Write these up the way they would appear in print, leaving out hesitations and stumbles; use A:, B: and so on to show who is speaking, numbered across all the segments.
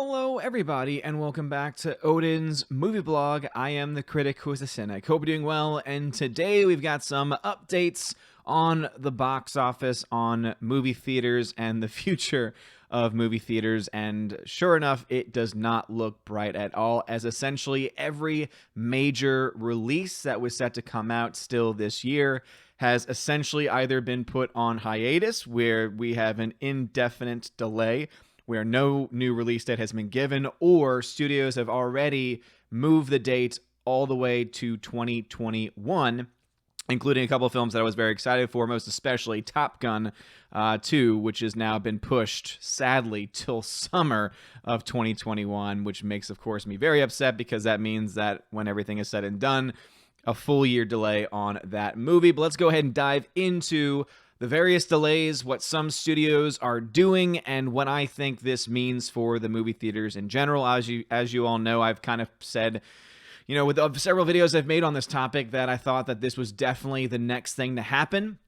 A: Hello, everybody, and welcome back to Odin's movie blog. I am the critic who is a cynic. Hope you're doing well, and today we've got some updates on the box office, on movie theaters, and the future of movie theaters. And sure enough, it does not look bright at all, as essentially every major release that was set to come out still this year has essentially either been put on hiatus, where we have an indefinite delay, where no new release date has been given, or studios have already moved the date all the way to 2021, including a couple of films that I was very excited for, most especially Top Gun 2, which has now been pushed, sadly, till summer of 2021, which makes, of course, me very upset, because that means that when everything is said and done, a full year delay on that movie. But let's go ahead and dive into the various delays, what some studios are doing, and what I think this means for the movie theaters in general. As you all know, I've kind of said, with several videos I've made on this topic, that I thought that this was definitely the next thing to happen.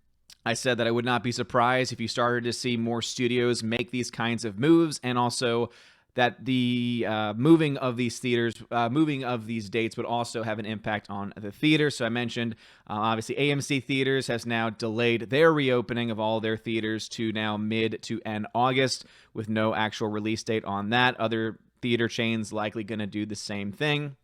A: I said that I would not be surprised if you started to see more studios make these kinds of moves, and also that the moving of these dates would also have an impact on the theater. So I mentioned, obviously, AMC Theaters has now delayed their reopening of all their theaters to now mid to end August, with no actual release date on that. Other theater chains likely going to do the same thing.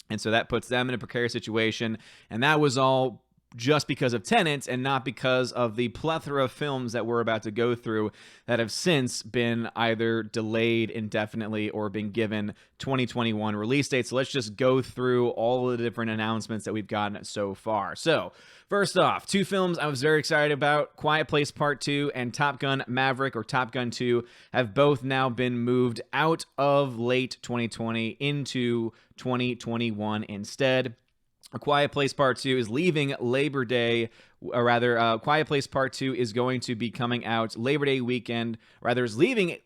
A: And so that puts them in a precarious situation. And that was all just because of Tenet, and not because of the plethora of films that we're about to go through that have since been either delayed indefinitely or been given 2021 release dates. So let's just go through all of the different announcements that we've gotten so far. So first off, two films I was very excited about, Quiet Place Part 2 and Top Gun Maverick, or Top Gun 2, have both now been moved out of late 2020 into 2021 instead. A Quiet Place Part 2 is leaving Labor Day, or rather, Quiet Place Part 2 is going to be coming out Labor Day weekend, is leaving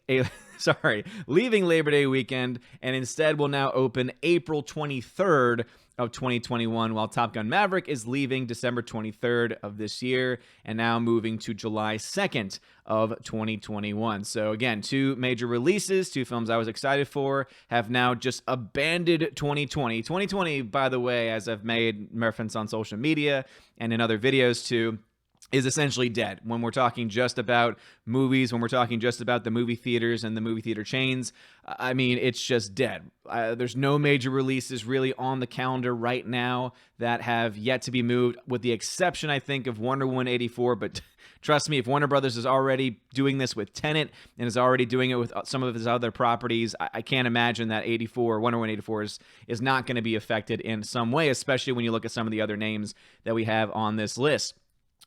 A: Labor Day weekend, and instead will now open April 23rd of 2021, while Top Gun Maverick is leaving December 23rd of this year, and now moving to July 2nd of 2021. So again, two major releases, two films I was excited for, have now just abandoned 2020. 2020, by the way, as I've made reference on social media and in other videos too, is essentially dead. When we're talking just about movies, when we're talking just about the movie theaters and the movie theater chains, I mean, it's just dead. There's no major releases really on the calendar right now that have yet to be moved, with the exception, I think, of Wonder Woman 84. But trust me, if Warner Brothers is already doing this with Tenet and is already doing it with some of his other properties, I can't imagine that Wonder Woman 84 is not going to be affected in some way, especially when you look at some of the other names that we have on this list.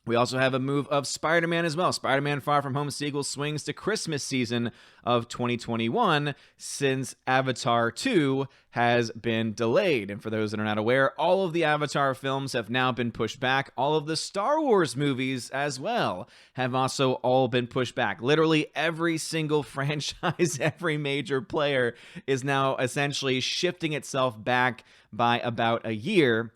A: We also have a move of Spider-Man as well. Spider-Man Far From Home sequel swings to Christmas season of 2021, since Avatar 2 has been delayed. And for those that are not aware, all of the Avatar films have now been pushed back. All of the Star Wars movies as well have also all been pushed back. Literally every single franchise, every major player is now essentially shifting itself back by about a year,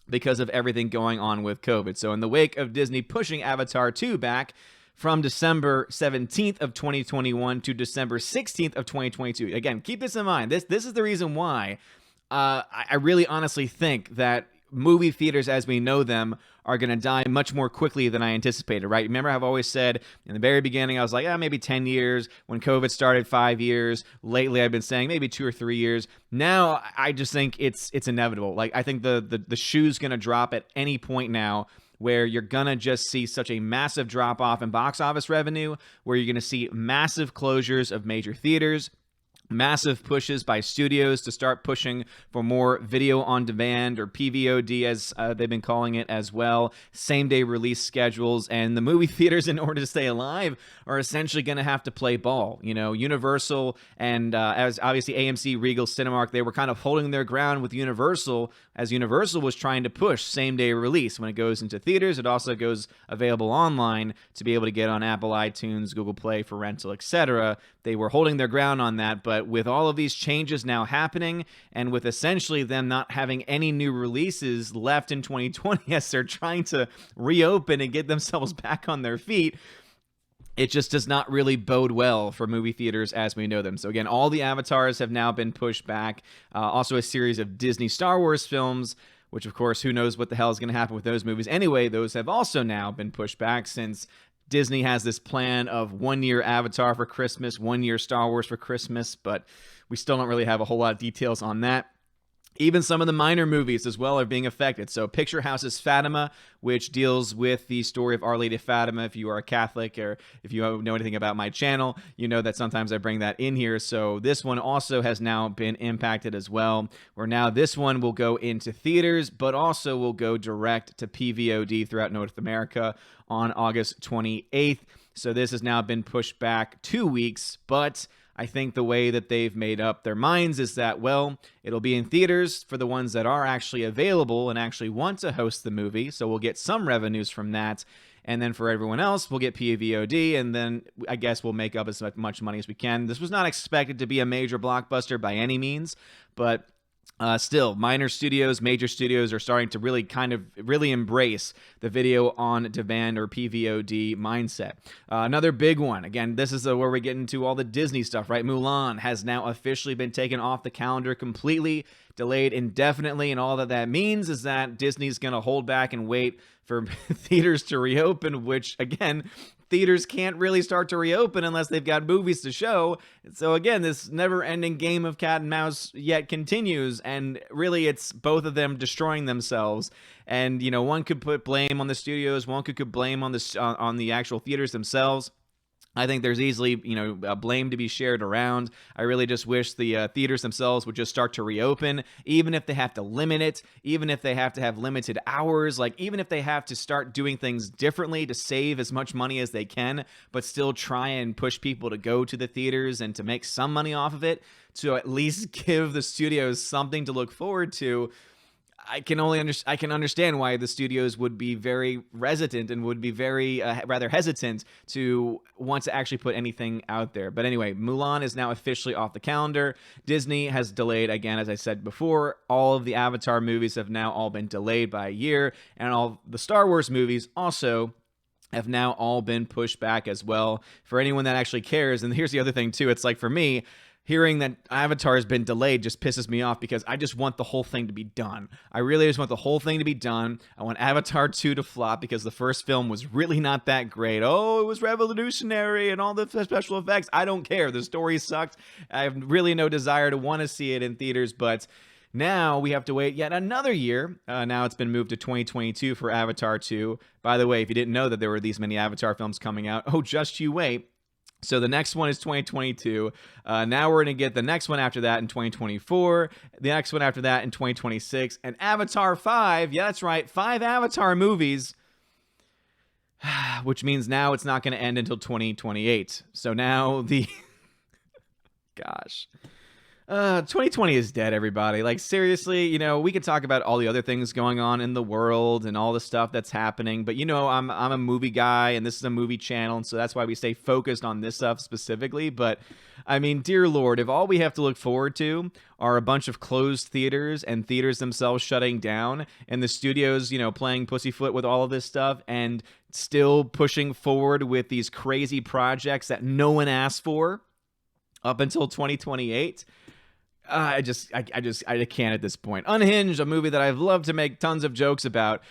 A: because of everything going on with COVID. So in the wake of Disney pushing Avatar 2 back from December 17th of 2021 to December 16th of 2022. Again, keep this in mind. This is the reason why I really honestly think that movie theaters as we know them are going to die much more quickly than I anticipated, right? Remember, I've always said in the very beginning, I was like, maybe 10 years. When COVID started, 5 years. Lately, I've been saying maybe 2 or 3 years. Now, I just think it's inevitable. Like, I think the shoe's going to drop at any point now, where you're going to just see such a massive drop-off in box office revenue, where you're going to see massive closures of major theaters, massive pushes by studios to start pushing for more video on demand, or PVOD as they've been calling it as well, same-day release schedules, and the movie theaters, in order to stay alive, are essentially going to have to play ball. Universal and as obviously AMC, Regal, Cinemark, they were kind of holding their ground with Universal, as Universal was trying to push same-day release. When it goes into theaters, it also goes available online to be able to get on Apple iTunes, Google Play for rental, etc. They were holding their ground on that, but with all of these changes now happening, and with essentially them not having any new releases left in 2020 as they're trying to reopen and get themselves back on their feet, it just does not really bode well for movie theaters as we know them. So again, all the Avatars have now been pushed back. Also a series of Disney Star Wars films, which of course, who knows what the hell is going to happen with those movies anyway. Those have also now been pushed back since Disney has this plan of 1 year Avatar for Christmas, 1 year Star Wars for Christmas, but we still don't really have a whole lot of details on that. Even some of the minor movies as well are being affected. So Picture House's Fatima, which deals with the story of Our Lady of Fatima. If you are a Catholic or if you know anything about my channel, you know that sometimes I bring that in here. So this one also has now been impacted as well, where now this one will go into theaters, but also will go direct to PVOD throughout North America on August 28th. So this has now been pushed back 2 weeks, but I think the way that they've made up their minds is that, well, it'll be in theaters for the ones that are actually available and actually want to host the movie, so we'll get some revenues from that. And then for everyone else, we'll get PVOD, and then I guess we'll make up as much money as we can. This was not expected to be a major blockbuster by any means, but still, minor studios, major studios are starting to really embrace the video on demand or PVOD mindset. Another big one, again, this is where we get into all the Disney stuff, right? Mulan has now officially been taken off the calendar completely, delayed indefinitely, and all that means is that Disney's going to hold back and wait for theaters to reopen, which, again, theaters can't really start to reopen unless they've got movies to show. So again, this never-ending game of cat and mouse yet continues, and really it's both of them destroying themselves. And, you know, one could put blame on the studios, one could blame on the actual theaters themselves. I think there's easily, blame to be shared around. I really just wish the theaters themselves would just start to reopen, even if they have to limit it, even if they have to have limited hours, like even if they have to start doing things differently to save as much money as they can, but still try and push people to go to the theaters and to make some money off of it, to at least give the studios something to look forward to. I can understand why the studios would be very hesitant and would be very rather hesitant to want to actually put anything out there. But anyway, Mulan is now officially off the calendar. Disney has delayed, again, as I said before, all of the Avatar movies have now all been delayed by a year, and all the Star Wars movies also have now all been pushed back as well. For anyone that actually cares, and here's the other thing too, it's like for me, hearing that Avatar has been delayed just pisses me off because I just want the whole thing to be done. I really just want the whole thing to be done. I want Avatar 2 to flop because the first film was really not that great. Oh, it was revolutionary and all the special effects. I don't care. The story sucked. I have really no desire to want to see it in theaters, but now we have to wait yet another year. Now it's been moved to 2022 for Avatar 2. By the way, if you didn't know that there were these many Avatar films coming out, oh, just you wait. So the next one is 2022. Now we're going to get the next one after that in 2024. The next one after that in 2026. And Avatar 5, yeah, that's right, 5 Avatar movies, which means now it's not going to end until 2028. So now the... Gosh. 2020 is dead, everybody. Like, seriously, we could talk about all the other things going on in the world and all the stuff that's happening, but I'm a movie guy, and this is a movie channel, and so that's why we stay focused on this stuff specifically. But I mean, dear Lord, if all we have to look forward to are a bunch of closed theaters and theaters themselves shutting down, and the studios, playing pussyfoot with all of this stuff and still pushing forward with these crazy projects that no one asked for up until 2028. I can't at this point. Unhinged, a movie that I've loved to make tons of jokes about,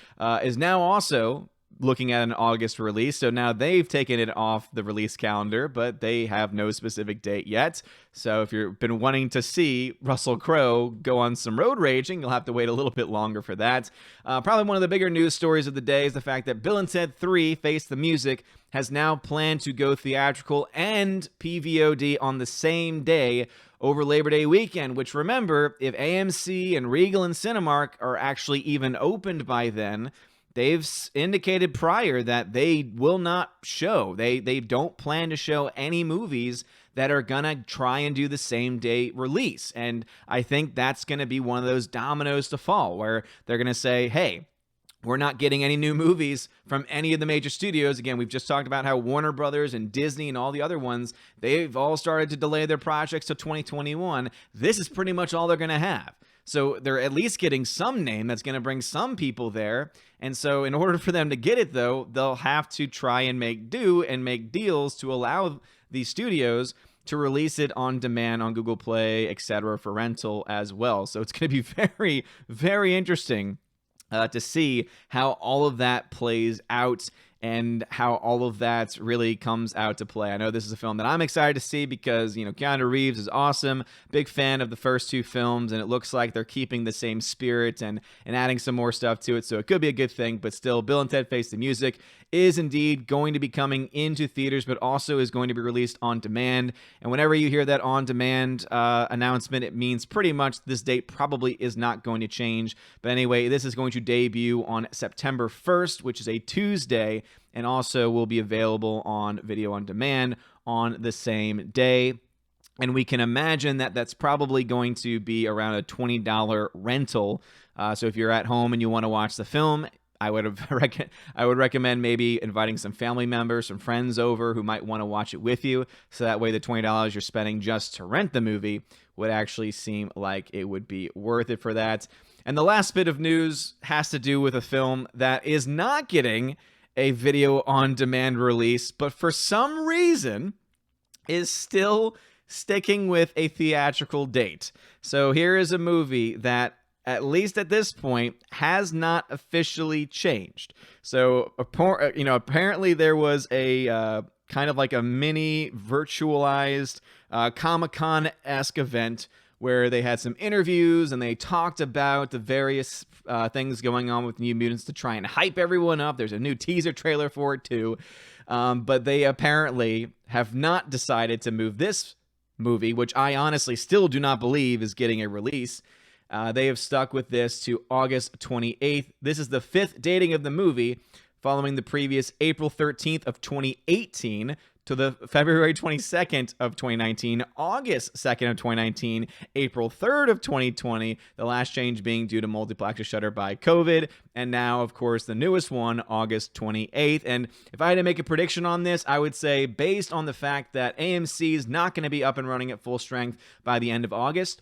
A: is now also looking at an August release. So now they've taken it off the release calendar, but they have no specific date yet. So if you've been wanting to see Russell Crowe go on some road raging, you'll have to wait a little bit longer for that. Probably one of the bigger news stories of the day is the fact that Bill and Ted 3 Face the Music has now planned to go theatrical and PVOD on the same day over Labor Day weekend, which, remember, if AMC and Regal and Cinemark are actually even opened by then, they've indicated prior that they will not show. They don't plan to show any movies that are gonna try and do the same day release. And I think that's gonna be one of those dominoes to fall, where they're gonna say, hey, we're not getting any new movies from any of the major studios. Again, we've just talked about how Warner Brothers and Disney and all the other ones, they've all started to delay their projects to 2021. This is pretty much all they're going to have. So they're at least getting some name that's going to bring some people there. And so in order for them to get it, though, they'll have to try and make do and make deals to allow these studios to release it on demand on Google Play, etc., for rental as well. So it's going to be very, very interesting to see how all of that plays out and how all of that really comes out to play. I know this is a film that I'm excited to see because, Keanu Reeves is awesome. Big fan of the first two films, and it looks like they're keeping the same spirit and adding some more stuff to it, so it could be a good thing. But still, Bill and Ted Face the Music is indeed going to be coming into theaters, but also is going to be released on demand. And whenever you hear that on demand announcement, it means pretty much this date probably is not going to change. But anyway, this is going to debut on September 1st, which is a Tuesday, and also will be available on video on demand on the same day. And we can imagine that that's probably going to be around a $20 rental. So if you're at home and you want to watch the film, I would recommend maybe inviting some family members, some friends over who might want to watch it with you. So that way the $20 you're spending just to rent the movie would actually seem like it would be worth it for that. And the last bit of news has to do with a film that is not getting a video on demand release, but for some reason is still sticking with a theatrical date. So here is a movie that, at least at this point, has not officially changed. So, apparently there was a kind of like a mini virtualized Comic-Con-esque event where they had some interviews and they talked about the various things going on with New Mutants to try and hype everyone up. There's a new teaser trailer for it too. But they apparently have not decided to move this movie, which I honestly still do not believe is getting a release. They have stuck with this to August 28th. This is the 5th dating of the movie, following the previous April 13th of 2018 to the February 22nd of 2019, August 2nd of 2019, April 3rd of 2020, the last change being due to multiplexer shutter by COVID, and now, of course, the newest one, August 28th. And if I had to make a prediction on this, I would say, based on the fact that AMC is not going to be up and running at full strength by the end of August,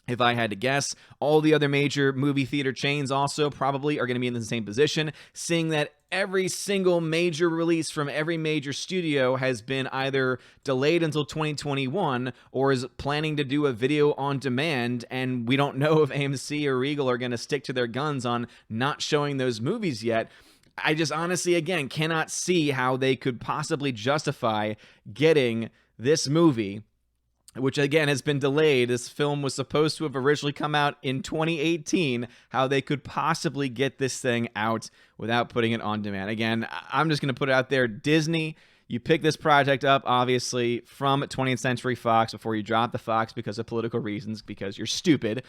A: if I had to guess, all the other major movie theater chains also probably are going to be in the same position, seeing that every single major release from every major studio has been either delayed until 2021 or is planning to do a video on demand, and we don't know if AMC or Regal are going to stick to their guns on not showing those movies yet. I just honestly, again, cannot see how they could possibly justify getting this movie, which again has been delayed. This film was supposed to have originally come out in 2018, how they could possibly get this thing out without putting it on demand. Again, I'm just going to put it out there. Disney, you pick this project up, obviously, from 20th Century Fox before you drop the Fox because of political reasons, because you're stupid.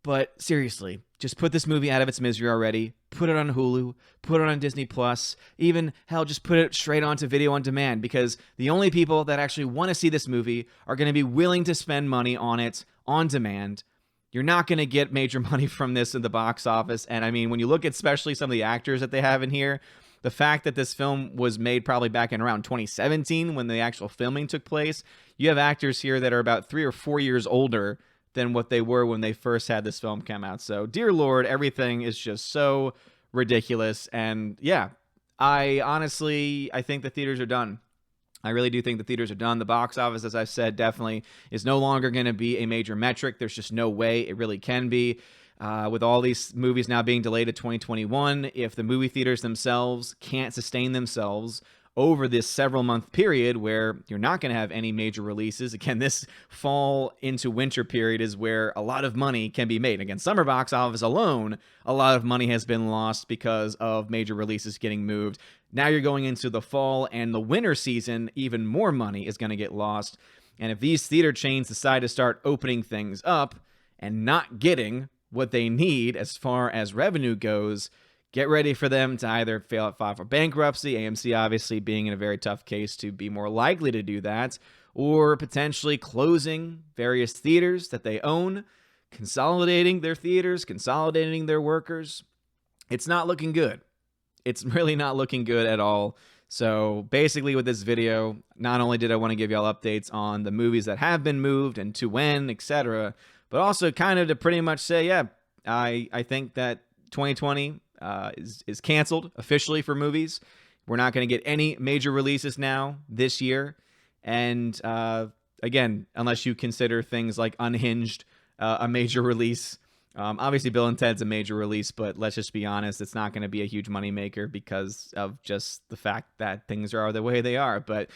A: But seriously, just put this movie out of its misery already. Put it on Hulu. Put it on Disney Plus. Even, hell, just put it straight onto video on demand, because the only people that actually want to see this movie are going to be willing to spend money on it on demand. You're not going to get major money from this in the box office. And I mean, when you look at especially some of the actors that they have in here, the fact that this film was made probably back in around 2017 when the actual filming took place, you have actors here that are about 3 or 4 years older than what they were when they first had this film come out. So, dear Lord, everything is just so ridiculous. And yeah, I think the theaters are done. I really do think the theaters are done. The box office, as I said, definitely is no longer going to be a major metric. There's just no way it really can be. With all these movies now being delayed to 2021, if the movie theaters themselves can't sustain themselves over this several-month period where you're not going to have any major releases. Again, this fall into winter period is where a lot of money can be made. Again, summer box office alone, a lot of money has been lost because of major releases getting moved. Now you're going into the fall and the winter season, even more money is going to get lost. And if these theater chains decide to start opening things up and not getting what they need as far as revenue goes, get ready for them to either file for bankruptcy, AMC obviously being in a very tough case to be more likely to do that, or potentially closing various theaters that they own, consolidating their theaters, consolidating their workers. It's not looking good. It's really not looking good at all. So basically with this video, not only did I want to give y'all updates on the movies that have been moved and to when, etc., but also kind of to pretty much say, yeah, I think that 2020 is canceled officially for movies. We're not going to get any major releases now this year. And again, unless you consider things like Unhinged a major release. Obviously, Bill and Ted's a major release, but let's just be honest, it's not going to be a huge moneymaker because of just the fact that things are the way they are. But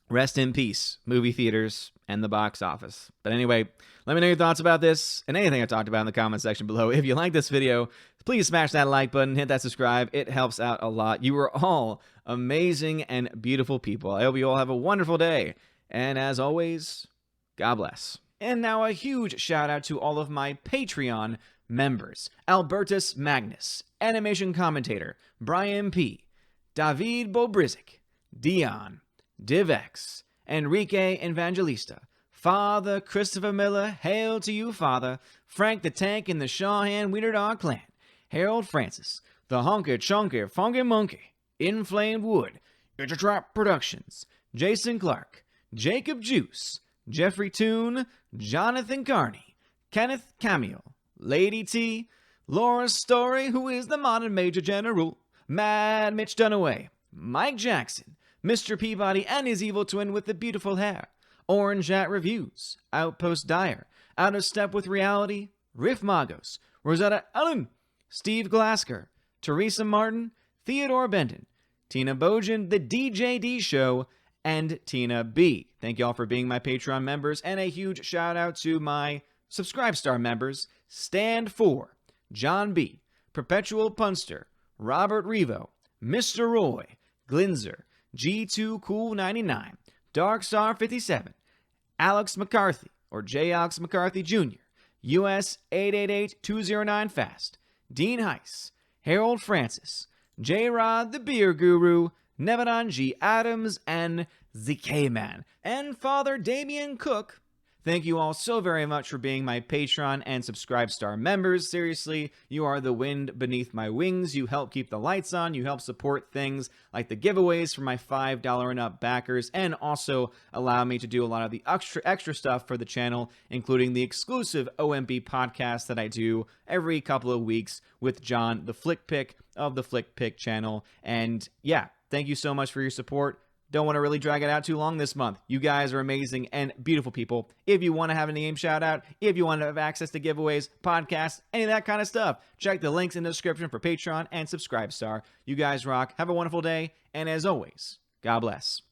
A: rest in peace, movie theaters and the box office. But anyway, let me know your thoughts about this and anything I talked about in the comment section below. If you like this video, please smash that like button, hit that subscribe. It helps out a lot. You are all amazing and beautiful people. I hope you all have a wonderful day. And as always, God bless. And now a huge shout out to all of my Patreon members. Albertus Magnus, Animation Commentator, Brian P., David Bobrizik, Dion, DivX, Enrique Evangelista, Father Christopher Miller, hail to you, Father, Frank the Tank and the Shawhan Wiener Dog Clan, Harold Francis, the Honker Chonker Funky Monkey, Inflamed Wood, Intertrap Productions, Jason Clark, Jacob Juice, Jeffrey Toone, Jonathan Carney, Kenneth Camille, Lady T, Laura Story, who is the modern Major General, Mad Mitch Dunaway, Mike Jackson, Mr. Peabody and his evil twin with the beautiful hair, Orange at Reviews, Outpost Dyer, Out of Step with Reality, Riff Magos, Rosetta Allen, Steve Glasker, Teresa Martin, Theodore Benton, Tina Bojan, The DJD Show, and Tina B. Thank you all for being my Patreon members, and a huge shout out to my Subscribe Star members, Stand For, John B., Perpetual Punster, Robert Revo, Mr. Roy, Glinzer, G2 Cool 99, Darkstar 57, Alex McCarthy, or J. Alex McCarthy Jr., US 888209 Fast, Dean Heiss, Harold Francis, J. Rod the Beer Guru, Nevedon G. Adams, and ZK Man, and Father Damian Cook. Thank you all so very much for being my Patreon and Subscribe Star members. Seriously, you are the wind beneath my wings. You help keep the lights on. You help support things like the giveaways for my $5 and up backers, and also allow me to do a lot of the extra stuff for the channel, including the exclusive OMB podcast that I do every couple of weeks with John, the Flick Pick of the Flick Pick channel. And yeah, thank you so much for your support. Don't want to really drag it out too long this month. You guys are amazing and beautiful people. If you want to have a name shout out, if you want to have access to giveaways, podcasts, any of that kind of stuff, check the links in the description for Patreon and Subscribe Star. You guys rock. Have a wonderful day. And as always, God bless.